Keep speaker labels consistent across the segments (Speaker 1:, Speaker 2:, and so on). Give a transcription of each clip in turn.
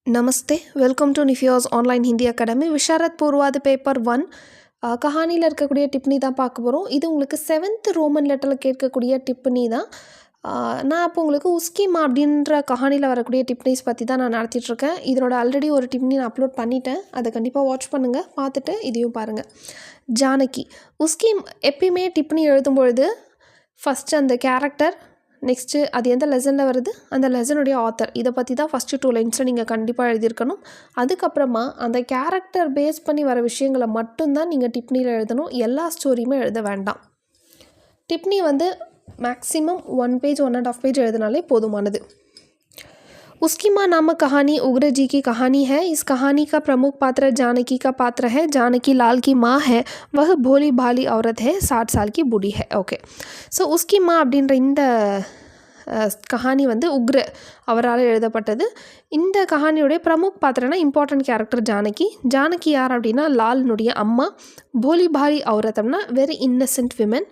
Speaker 1: नमस्ते, welcome to निफियोस online Hindi academy Visharad पूर्वाद पेपर 1 கஹானியில் இருக்கக்கூடிய டிப்னி தான் பார்க்க போகிறோம். இது உங்களுக்கு 7th ரோமன் லெட்டரில் கேட்கக்கூடிய டிப்னி தான். நான் இப்போ உங்களுக்கு உஸ்கிமா அப்படின்ற கஹானியில் வரக்கூடிய டிப்னிஸ் பற்றி தான் நான் நடத்திட்டுருக்கேன். இதனோட ஆல்ரெடி ஒரு டிப்னி நான் அப்லோட் பண்ணிட்டேன். அதை கண்டிப்பாக வாட்ச் பண்ணுங்கள், பார்த்துட்டு இதையும் பாருங்கள். ஜானகி உஸ்கி எப்பயுமே டிப்னி எழுதும்பொழுது ஃபஸ்ட்டு அந்த கேரக்டர், நெக்ஸ்ட்டு அது எந்த லெசனில் வருது, அந்த லெசனுடைய ஆத்தர், இதை பற்றி தான் ஃபஸ்ட்டு 2 லைன்ஸில் நீங்கள் கண்டிப்பாக எழுதியிருக்கணும். அதுக்கப்புறமா அந்த கேரக்டர் பேஸ் பண்ணி வர விஷயங்களை மட்டும்தான் நீங்கள் டிப்னியில் எழுதணும். எல்லா ஸ்டோரியுமே எழுத வேண்டாம். டிப்னி மேக்ஸிமம் 1 பேஜ் 1.5 பேஜ் எழுதினாலே போதுமானது. उसकी माँ नामक कहानी उग्र जी की कहानी है. इस कहानी का प्रमुख पात्र जानकी का पात्र है. जानकी लाल की माँ है. वह भोली भाली औरत है, 60 साल की बूढ़ी है. ओके, ஸோ उसकी माँ அப்படின்ற இந்த கஹானி உக்ர அவரால் எழுதப்பட்டது. இந்த கஹானியுடைய பிரமுக் பாத்திரனா இம்பார்ட்டன்ட் கேரக்டர் ஜானகி. ஜானகி யார் அப்படின்னா லாலினுடைய அம்மா. போலி பாலி औरत அப்படின்னா வெரி இன்னசென்ட் விமன்.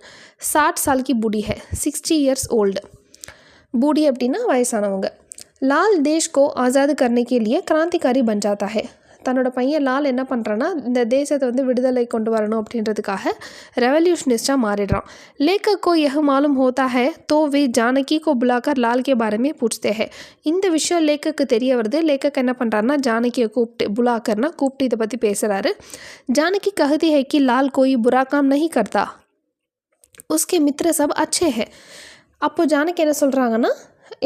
Speaker 1: 60 साल की बूढ़ी है, 60 years old. बूढ़ी அப்படின்னா வயசானவங்க. லால் தேஷ் கோ ஆசாத் கர்னே கே லியே கிராந்திகாரி பன் ஜாத்தா ஹை. தன்னோட பையன் லால் என்ன பண்ணுறான்னா இந்த தேசத்தை விடுதலை கொண்டு வரணும் அப்படின்றதுக்காக ரெவல்யூஷனிஸ்டாக மாறிடுறான். லேखक को यह मालूम होता है तो वे जानकी को बुलाकर लाल के बारे में पूछते हैं. இந்த விஷயம் லேखक தெரிய வருது. லேखक என்ன பண்ணுறாருன்னா ஜானகியை கூப்பிட்டு இதை பற்றி பேசுகிறாரு. जानकी कहती है कि लाल कोई बुरा काम नहीं करता, उसके मित्र सब अच्छे हैं. அப்போது ஜானகி என்ன சொல்கிறாங்கன்னா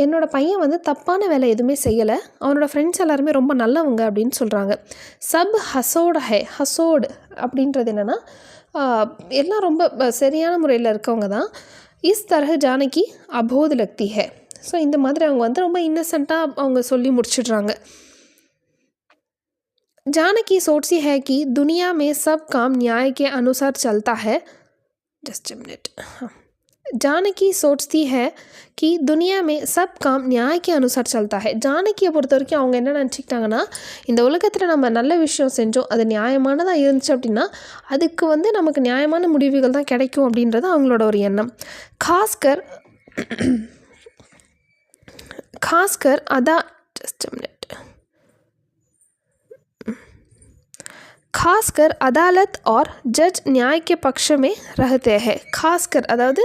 Speaker 1: என்னோடய பையன் தப்பான வேலை எதுவுமே செய்யலை, அவனோட ஃப்ரெண்ட்ஸ் எல்லாருமே ரொம்ப நல்லவங்க அப்படின்னு சொல்கிறாங்க. சப் ஹசோடு ஹே. ஹசோடு அப்படின்றது என்னென்னா எல்லாம் ரொம்ப சரியான முறையில் இருக்கவங்க தான். இஸ் தரஹ ஜானகி அபோத் லக்தி ஹே. ஸோ இந்த மாதிரி அவங்க ரொம்ப இன்னசென்ட்டாக அவங்க சொல்லி முடிச்சிடுறாங்க. जानकी सोचती है कि दुनिया में सब काम न्याय के अनुसार चलता है. Just a minute. जानकी सोचती है कि दुनिया में सब काम न्याय के अनुसार चलता है. ஜானகியை பொறுத்த வரைக்கும் அவங்க என்ன நினச்சிக்கிட்டாங்கன்னா இந்த உலகத்தில் நம்ம நல்ல விஷயம் செஞ்சோம், அது நியாயமானதாக இருந்துச்சு அப்படின்னா அதுக்கு நமக்கு நியாயமான முடிவுகள் தான் கிடைக்கும் அப்படின்றது அவங்களோட ஒரு எண்ணம். खासकर अदा जस्ट अ मिनट खासकर अदालत और जज न्याय के पक्ष में रहते हैं. खासकर அதாவது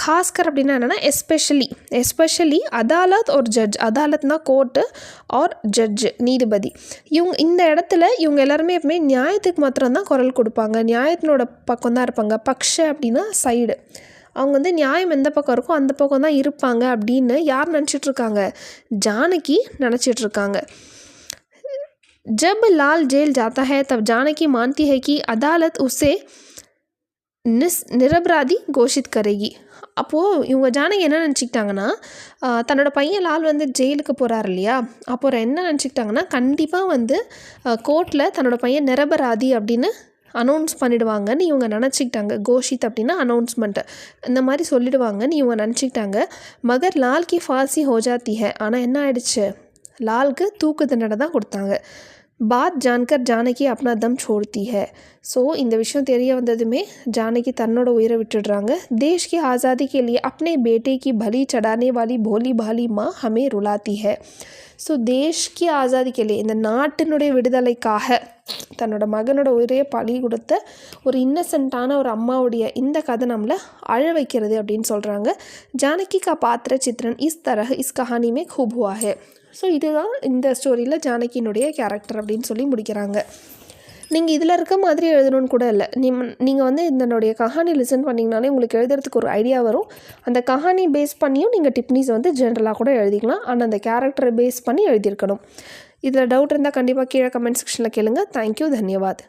Speaker 1: खासकर அப்படின்னா என்னென்னா எஸ்பெஷலி அதாலத் ஒரு ஜட்ஜ். அதாலத்னா கோர்ட்டு ஆர் ஜட்ஜ் நீதிபதி. இந்த இடத்துல இவங்க எல்லாருமே எப்பவுமே நியாயத்துக்கு மாத்திரம்தான் குரல் கொடுப்பாங்க, நியாயத்தினோட பக்கம் தான் இருப்பாங்க. பக்ஷ அப்படின்னா சைடு. அவங்க நியாயம் எந்த பக்கம் இருக்கோ அந்த பக்கம் தான் இருப்பாங்க அப்படின்னு யார் நினச்சிட்ருக்காங்க? ஜானகி நினச்சிட்ருக்காங்க. जब लाल जेल जाता है तब जानकी मानती है कि अदालत उसे निरपराधी घोषित करेगी. அப்போது இவங்க ஜானகி என்ன நினச்சிக்கிட்டாங்கன்னா தன்னோட பையன் லால் ஜெயிலுக்கு போகிறார் இல்லையா, அப்போ என்ன நினச்சிக்கிட்டாங்கன்னா கண்டிப்பாக கோர்ட்டில் தன்னோட பையன் நிரபராதி அப்படின்னு அனௌன்ஸ் பண்ணிடுவாங்கன்னு இவங்க நினச்சிக்கிட்டாங்க. கோஷித் அப்படின்னா அனௌன்ஸ்மெண்ட்டு, இந்த மாதிரி சொல்லிடுவாங்கன்னு இவங்க நினச்சிக்கிட்டாங்க. மகர் லால் கி ஃபாசி ஹோ ஜாத்தி ஹை. ஆனால் என்ன ஆயிடுச்சு, லாலுக்கு தூக்கு தண்டனை தான் கொடுத்தாங்க. பாத் ஜான்கர் ஜானகி அப்னா தம் छोड़ती है. ஸோ இந்த விஷயம் தெரிய வந்ததுமே ஜானகி தன்னோட உயிரை விட்டுடுறாங்க. தேஷ் கி ஆசாதி கே லியே அப்னே பேட்டே கி பலி சடானே வாலி போலி பாலி மா ஹமே ருலாத்தி ஹை. ஸோ தேஷ் கி ஆசாதி கே லியே இந்த நாட்டினுடைய விடுதலைக்காக தன்னோட மகனோட உயிரையே பலி கொடுத்த ஒரு இன்னசென்ட்டான ஒரு அம்மாவுடைய இந்த கதை நம்மளை அழ வைக்கிறது அப்படின்னு சொல்கிறாங்க. ஜானகி கா பாத்திர சித்ரன் இஸ் தரஹ் இஸ் கஹானி மே खूब हुआ है. ஸோ இதுதான் இந்த ஸ்டோரியில் ஜானகியினுடைய கேரக்டர் அப்படின்னு சொல்லி முடிக்கிறாங்க. நீங்கள் இதில் இருக்க மாதிரி எழுதணும்னு கூட இல்லை. நீங்கள் இதனுடைய கஹானி லிசன் பண்ணிங்கனாலே உங்களுக்கு எழுதுறதுக்கு ஒரு ஐடியா வரும். அந்த கஹானி பேஸ் பண்ணியும் நீங்கள் டிப்னிஸ் ஜென்ரலாக கூட எழுதிக்கலாம். ஆனால் அந்த கேரக்டரை பேஸ் பண்ணி எழுதியிருக்கணும். இதில் டவுட் இருந்தால் கண்டிப்பாக கீழே கமெண்ட் செக்ஷனில் கேளுங்க. தேங்க்யூ, தன்யவாத்.